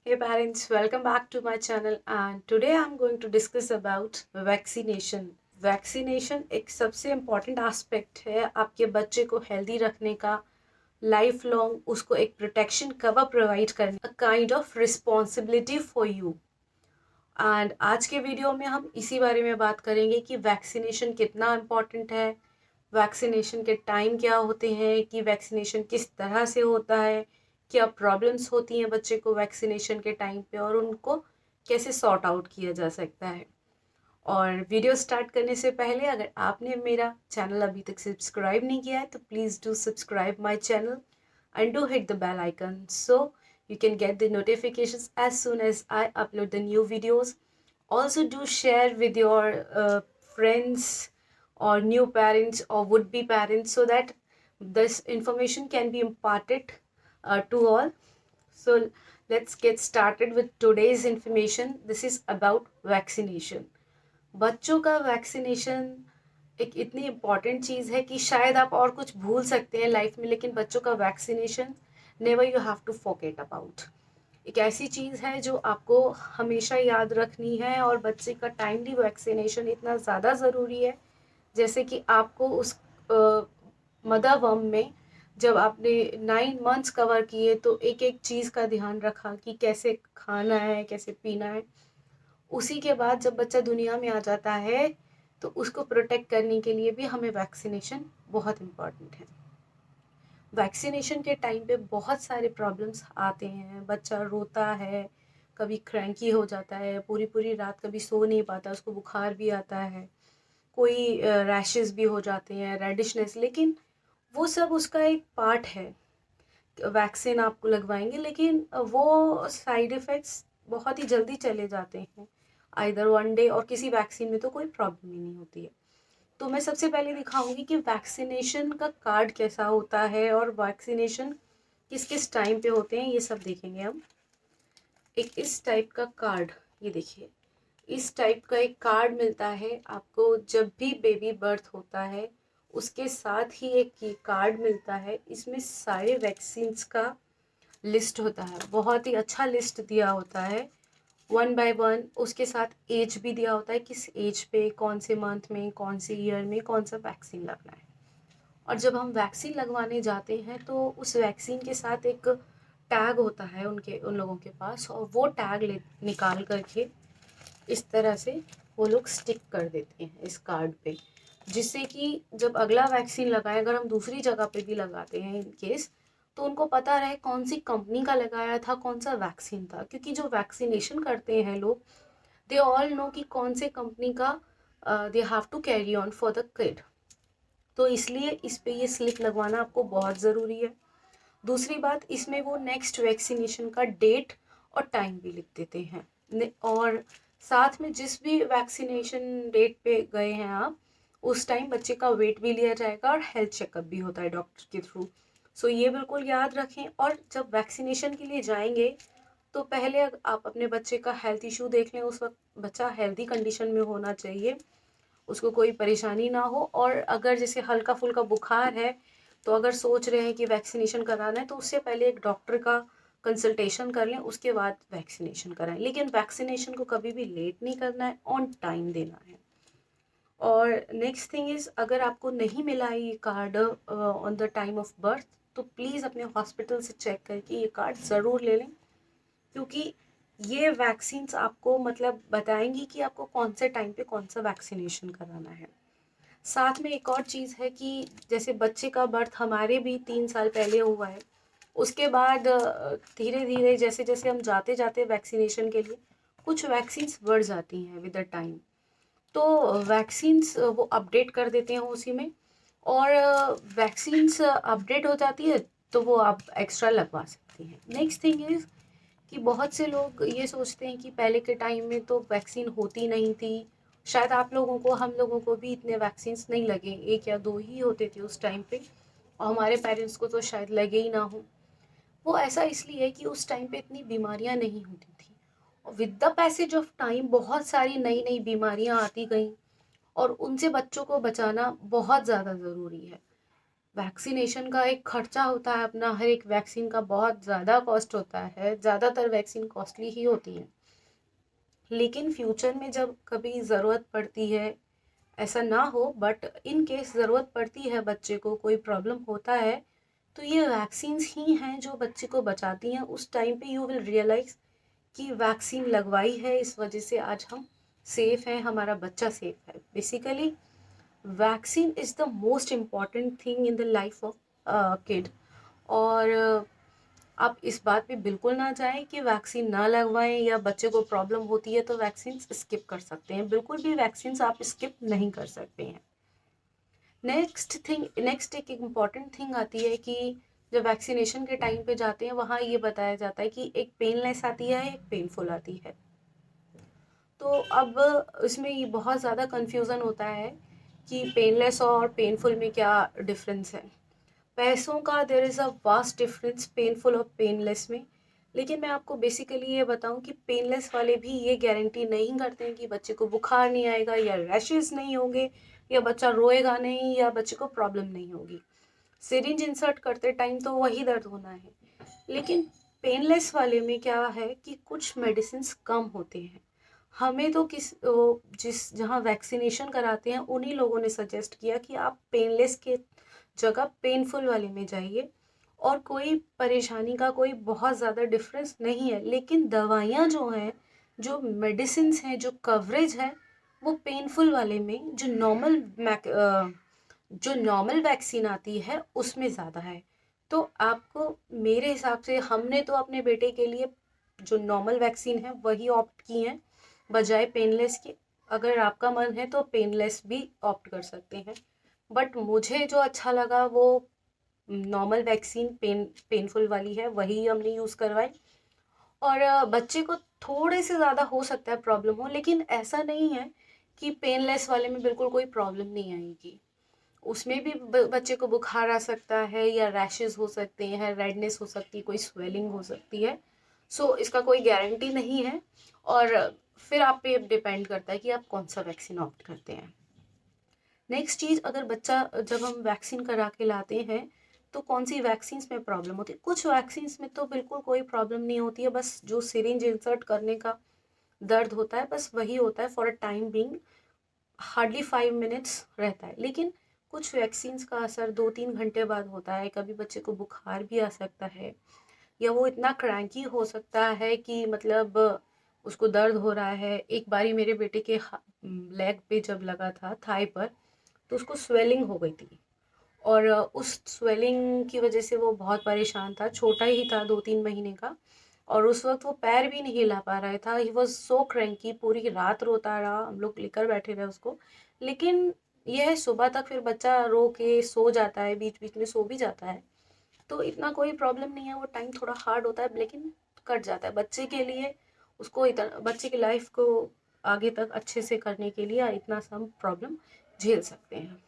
Hey parents, welcome back to my channel and today I'm going to discuss about vaccination. Vaccination एक सबसे important aspect है आपके बच्चे को हेल्दी रखने का, लाइफ लॉन्ग उसको एक प्रोटेक्शन कवर प्रोवाइड करने, a kind of responsibility for you. And आज के वीडियो में हम इसी बारे में बात करेंगे कि वैक्सीनेशन कितना इम्पॉर्टेंट है, वैक्सीनेशन के टाइम क्या होते हैं, कि वैक्सीनेशन किस तरह से होता है, क्या प्रॉब्लम्स होती हैं बच्चे को वैक्सीनेशन के टाइम पे और उनको कैसे सॉर्ट आउट किया जा सकता है। और वीडियो स्टार्ट करने से पहले अगर आपने मेरा चैनल अभी तक सब्सक्राइब नहीं किया है तो please do subscribe my channel and do hit the bell icon so you can get the notifications as soon as I upload the new videos. Also do share with your friends or new parents or would be parents so that this information can be imparted to all. So let's get started with today's information. This is about vaccination. बच्चों का vaccination एक इतनी important चीज़ है कि शायद आप और कुछ भूल सकते हैं लाइफ में, लेकिन बच्चों का vaccination never you have to forget about. एक ऐसी चीज़ है जो आपको हमेशा याद रखनी है और बच्चे का टाइमली वैक्सीनेशन इतना ज़्यादा ज़रूरी है। जैसे कि आपको उस मदर वम में जब आपने 9 मंथ्स कवर किए तो एक एक चीज़ का ध्यान रखा कि कैसे खाना है, कैसे पीना है। उसी के बाद जब बच्चा दुनिया में आ जाता है तो उसको प्रोटेक्ट करने के लिए भी हमें वैक्सीनेशन बहुत इम्पॉर्टेंट है। वैक्सीनेशन के टाइम पे बहुत सारे प्रॉब्लम्स आते हैं, बच्चा रोता है, कभी क्रैंकी हो जाता है, पूरी पूरी रात कभी सो नहीं पाता, उसको बुखार भी आता है, कोई रैशेस भी हो जाते हैं, रेडिशनेस, लेकिन वो सब उसका एक पार्ट है। वैक्सीन आपको लगवाएंगे लेकिन वो साइड इफ़ेक्ट्स बहुत ही जल्दी चले जाते हैं, आइदर वन डे, और किसी वैक्सीन में तो कोई प्रॉब्लम ही नहीं होती है। तो मैं सबसे पहले दिखाऊंगी कि वैक्सीनेशन का कार्ड कैसा होता है और वैक्सीनेशन किस किस टाइम पे होते हैं, ये सब देखेंगे हम। एक इस टाइप का कार्ड, ये देखिए, इस टाइप का एक कार्ड मिलता है आपको जब भी बेबी बर्थ होता है। उसके साथ ही एक ये कार्ड मिलता है, इसमें सारे वैक्सीन्स का लिस्ट होता है, बहुत ही अच्छा लिस्ट दिया होता है, वन बाय वन। उसके साथ एज भी दिया होता है, किस एज पे, कौन से मंथ में, कौन से ईयर में कौन सा वैक्सीन लगना है। और जब हम वैक्सीन लगवाने जाते हैं तो उस वैक्सीन के साथ एक टैग होता है उन लोगों के पास, और वो टैग निकाल करके इस तरह से वो लोग स्टिक कर देते हैं इस कार्ड पे, जिससे कि जब अगला वैक्सीन लगाए, अगर हम दूसरी जगह पे भी लगाते हैं इन केस, तो उनको पता रहे कौन सी कंपनी का लगाया था, कौन सा वैक्सीन था। क्योंकि जो वैक्सीनेशन करते हैं लोग, दे ऑल नो कि कौन से कंपनी का they have to carry on for the kid. तो इसलिए इस पे ये स्लिप लगवाना आपको बहुत ज़रूरी है। दूसरी बात, इसमें वो नेक्स्ट वैक्सीनेशन का डेट और टाइम भी लिख देते हैं, और साथ में जिस भी वैक्सीनेशन डेट पे गए हैं आप, उस टाइम बच्चे का वेट भी लिया जाएगा और हेल्थ चेकअप भी होता है डॉक्टर के थ्रू। सो ये बिल्कुल याद रखें। और जब वैक्सीनेशन के लिए जाएंगे तो पहले आप अपने बच्चे का हेल्थ इशू देख लें, उस वक्त बच्चा हेल्दी कंडीशन में होना चाहिए, उसको कोई परेशानी ना हो। और अगर जैसे हल्का फुल्का बुखार है तो अगर सोच रहे हैं कि वैक्सीनेशन कराना है तो उससे पहले एक डॉक्टर का कंसल्टेशन कर लें, उसके बाद वैक्सीनेशन कराएं। लेकिन वैक्सीनेशन को कभी भी लेट नहीं करना है, ऑन टाइम देना है। और नेक्स्ट थिंग इज़, अगर आपको नहीं मिला है ये card on the time of birth, तो प्लीज़ अपने हॉस्पिटल से चेक करके ये कार्ड ज़रूर ले लें, क्योंकि ये वैक्सीन्स आपको मतलब बताएंगी कि आपको कौन से टाइम पे कौन सा वैक्सीनेशन कराना है। साथ में एक और चीज़ है कि जैसे बच्चे का बर्थ हमारे भी 3 साल पहले हुआ है, उसके बाद धीरे धीरे जैसे जैसे हम जाते जाते वैक्सीनेशन के लिए, कुछ वैक्सीन्स बढ़ जाती हैं विद द टाइम। तो वैक्सीन्स वो अपडेट कर देते हैं उसी में, और वैक्सीन्स अपडेट हो जाती है तो वो आप एक्स्ट्रा लगवा सकती हैं। नेक्स्ट थिंग इज़ कि बहुत से लोग ये सोचते हैं कि पहले के टाइम में तो वैक्सीन होती नहीं थी, शायद आप लोगों को, हम लोगों को भी इतने वैक्सीन्स नहीं लगे, एक या दो ही होते थे उस टाइम पे, और हमारे पेरेंट्स को तो शायद लगे ही ना हो। वो ऐसा इसलिए है कि उस टाइम पे इतनी बीमारियां नहीं होती थी, और with the passage of time बहुत सारी नई नई बीमारियां आती गई, और उनसे बच्चों को बचाना बहुत ज़्यादा ज़रूरी है। वैक्सीनेशन का एक खर्चा होता है अपना, हर एक वैक्सीन का बहुत ज़्यादा कॉस्ट होता है, ज़्यादातर वैक्सीन कॉस्टली ही होती हैं। लेकिन फ्यूचर में जब कभी ज़रूरत पड़ती है, ऐसा ना हो बट इन केस ज़रूरत पड़ती है, बच्चे को कोई प्रॉब्लम होता है, तो ये वैक्सीन्स ही हैं जो बच्चे को बचाती हैं। उस टाइम पे यू विल रियलाइज़ कि वैक्सीन लगवाई है, इस वजह से आज हम सेफ़ हैं, हमारा बच्चा सेफ़ है। Basically vaccine is the most important thing in the life of kid. और आप इस बात पे बिल्कुल ना जाएं कि वैक्सीन ना लगवाएं या बच्चे को प्रॉब्लम होती है तो वैक्सीन स्किप कर सकते हैं। बिल्कुल भी वैक्सीन आप स्किप नहीं कर सकते हैं। नेक्स्ट एक इम्पॉर्टेंट थिंग आती है कि जब वैक्सीनेशन के टाइम पे जाते हैं वहाँ ये बताया जाता है कि एक पेनलेस आती है, एक पेनफुल आती है। तो अब इसमें ये बहुत ज़्यादा कन्फ्यूज़न होता है कि पेनलेस और पेनफुल में क्या डिफरेंस है। पैसों का there is a vast difference painful और पेनलेस में। लेकिन मैं आपको बेसिकली ये बताऊं कि पेनलेस वाले भी ये गारंटी नहीं करते हैं कि बच्चे को बुखार नहीं आएगा या रैशेस नहीं होंगे या बच्चा रोएगा नहीं या बच्चे को प्रॉब्लम नहीं होगी। सिरिंज इंसर्ट करते टाइम तो वही दर्द होना है। लेकिन पेनलेस वाले में क्या है कि कुछ मेडिसिन कम होते हैं। हमें तो जिस जहाँ वैक्सीनेशन कराते हैं उन्हीं लोगों ने सजेस्ट किया कि आप पेनलेस के जगह पेनफुल वाले में जाइए। और कोई परेशानी का कोई बहुत ज़्यादा डिफरेंस नहीं है, लेकिन दवाइयाँ जो हैं, जो मेडिसिन हैं, जो कवरेज है, वो पेनफुल वाले में जो नॉर्मल वैक्सीन आती है उसमें ज़्यादा है। तो आपको, मेरे हिसाब से हमने तो अपने बेटे के लिए जो नॉर्मल वैक्सीन है वही ऑप्ट की है बजाय पेनलेस के। अगर आपका मन है तो पेनलेस भी ऑप्ट कर सकते हैं, बट मुझे जो अच्छा लगा वो नॉर्मल वैक्सीन पेनफुल वाली है, वही हमने यूज़ करवाई। और बच्चे को थोड़े से ज़्यादा हो सकता है प्रॉब्लम हो, लेकिन ऐसा नहीं है कि पेनलेस वाले में बिल्कुल कोई प्रॉब्लम नहीं आएगी। उसमें भी बच्चे को बुखार आ सकता है या रैशेस हो सकते हैं, रेडनेस हो सकती है, कोई स्वेलिंग हो सकती है। सो इसका कोई गारंटी नहीं है। और फिर आप पे डिपेंड करता है कि आप कौन सा वैक्सीन ऑप्ट करते हैं। नेक्स्ट चीज़, अगर बच्चा, जब हम वैक्सीन करा के लाते हैं तो कौन सी वैक्सीन में प्रॉब्लम होती है। कुछ वैक्सीन में तो बिल्कुल कोई प्रॉब्लम नहीं होती है, बस जो सिरिंज इंसर्ट करने का दर्द होता है बस वही होता है for a time being, hardly 5 minutes रहता है। लेकिन कुछ वैक्सीन्स का असर 2-3 घंटे बाद होता है। कभी बच्चे को बुखार भी आ सकता है या वो इतना क्रैंकी हो सकता है कि मतलब उसको दर्द हो रहा है। एक बारी मेरे बेटे के लेग पे जब लगा था, थाई पर, तो उसको स्वेलिंग हो गई थी। और उस स्वेलिंग की वजह से वो बहुत परेशान था। छोटा ही था, 2-3 महीने का, और उस वक्त वो पैर भी नहीं हिला पा रहा था। ही वॉज सो क्रैंकी, पूरी रात रोता रहा, हम लोग लेकर बैठे रहे उसको। लेकिन यह है, सुबह तक फिर बच्चा रो के सो जाता है, बीच बीच में सो भी जाता है, तो इतना कोई प्रॉब्लम नहीं है। वो टाइम थोड़ा हार्ड होता है लेकिन कट जाता है बच्चे के लिए। उसको इतना, बच्चे की लाइफ को आगे तक अच्छे से करने के लिए इतना सा प्रॉब्लम झेल सकते हैं।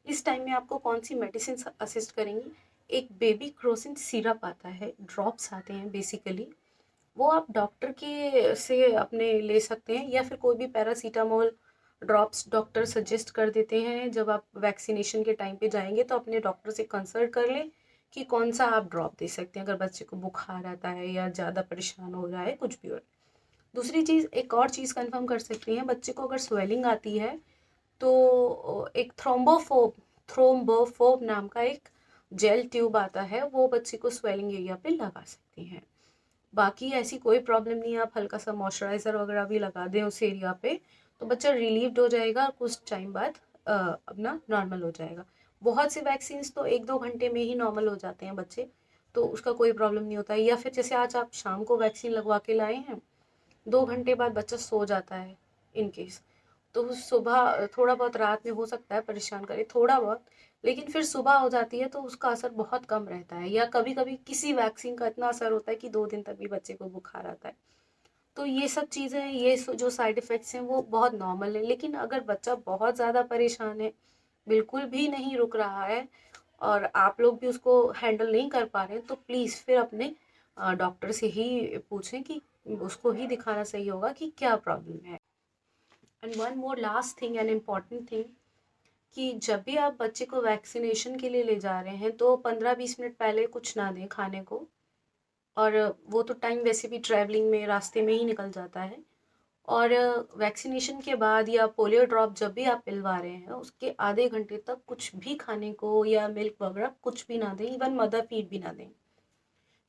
इस टाइम में आपको कौन सी मेडिसिन असिस्ट करेंगी। एक बेबी क्रोसिन सिरप आता है, ड्रॉप्स आते हैं बेसिकली, वो आप डॉक्टर के से अपने ले सकते हैं या फिर कोई भी पैरासीटामोल ड्रॉप्स डॉक्टर सजेस्ट कर देते हैं। जब आप वैक्सीनेशन के टाइम पे जाएंगे तो अपने डॉक्टर से कंसल्ट कर लें कि कौन सा आप ड्रॉप दे सकते हैं अगर बच्चे को बुखार आता है या ज़्यादा परेशान हो रहा है, कुछ भी हो। दूसरी चीज़, एक और चीज़ कंफर्म कर सकती हैं, बच्चे को अगर स्वेलिंग आती है तो एक थ्रोम्बोफोब नाम का एक जेल ट्यूब आता है, वो बच्चे को स्वेलिंग एरिया पे लगा सकते हैं। बाकी ऐसी कोई प्रॉब्लम नहीं है। आप हल्का सा मॉइस्चराइज़र वगैरह भी लगा दें उस एरिया पे तो बच्चा रिलीव्ड हो जाएगा, कुछ टाइम बाद अपना नॉर्मल हो जाएगा। बहुत से वैक्सीन तो 1-2 घंटे में ही नॉर्मल हो जाते हैं बच्चे, तो उसका कोई प्रॉब्लम नहीं होता है। या फिर जैसे आज आप शाम को वैक्सीन लगवा के लाए हैं, 2 घंटे बाद बच्चा सो जाता है इन केस, तो सुबह थोड़ा बहुत रात में हो सकता है परेशान करे थोड़ा बहुत, लेकिन फिर सुबह हो जाती है तो उसका असर बहुत कम रहता है। या कभी कभी किसी वैक्सीन का इतना असर होता है कि 2 दिन तक भी बच्चे को बुखार आता है। तो ये सब चीज़ें, जो साइड इफ़ेक्ट्स हैं वो बहुत नॉर्मल है। लेकिन अगर बच्चा बहुत ज़्यादा परेशान है, बिल्कुल भी नहीं रुक रहा है और आप लोग भी उसको हैंडल नहीं कर पा रहे हैं, तो प्लीज़ फिर अपने डॉक्टर से ही पूछें कि उसको ही दिखाना सही होगा कि क्या प्रॉब्लम है। And one more last thing and important thing, कि जब भी आप बच्चे को वैक्सीनेशन के लिए ले जा रहे हैं तो 15-20 मिनट पहले कुछ ना दें खाने को। और वो तो टाइम वैसे भी ट्रैवलिंग में रास्ते में ही निकल जाता है। और वैक्सीनेशन के बाद या पोलियो ड्रॉप जब भी आप पिलवा रहे हैं उसके आधे घंटे तक कुछ भी खाने को या मिल्क वगैरह कुछ भी ना दें, इवन मदर फीड भी ना दें,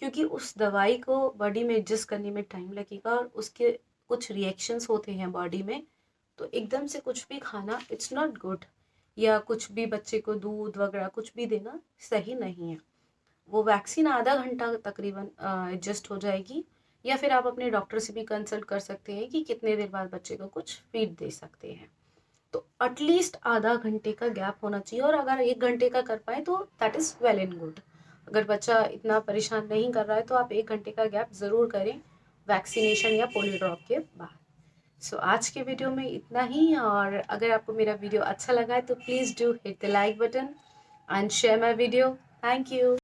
क्योंकि उस दवाई को बॉडी में एडजस्ट करने में टाइम लगेगा और उसके कुछ रिएक्शंस होते हैं बॉडी में। तो एकदम से कुछ भी खाना इट्स नॉट गुड, या कुछ भी बच्चे को दूध वगैरह कुछ भी देना सही नहीं है। वो वैक्सीन आधा घंटा तकरीबन एडजस्ट हो जाएगी, या फिर आप अपने डॉक्टर से भी कंसल्ट कर सकते हैं कि कितने देर बाद बच्चे को कुछ फीड दे सकते हैं। तो एटलीस्ट आधा घंटे का गैप होना चाहिए, और अगर 1 घंटे का कर पाए तो that is well and good. अगर बच्चा इतना परेशान नहीं कर रहा है तो आप 1 घंटे का गैप ज़रूर करें वैक्सीनेशन या पोलियो ड्रॉप के बाद। सो आज के वीडियो में इतना ही, और अगर आपको मेरा वीडियो अच्छा लगा है तो please do hit the like button and share my video. Thank you.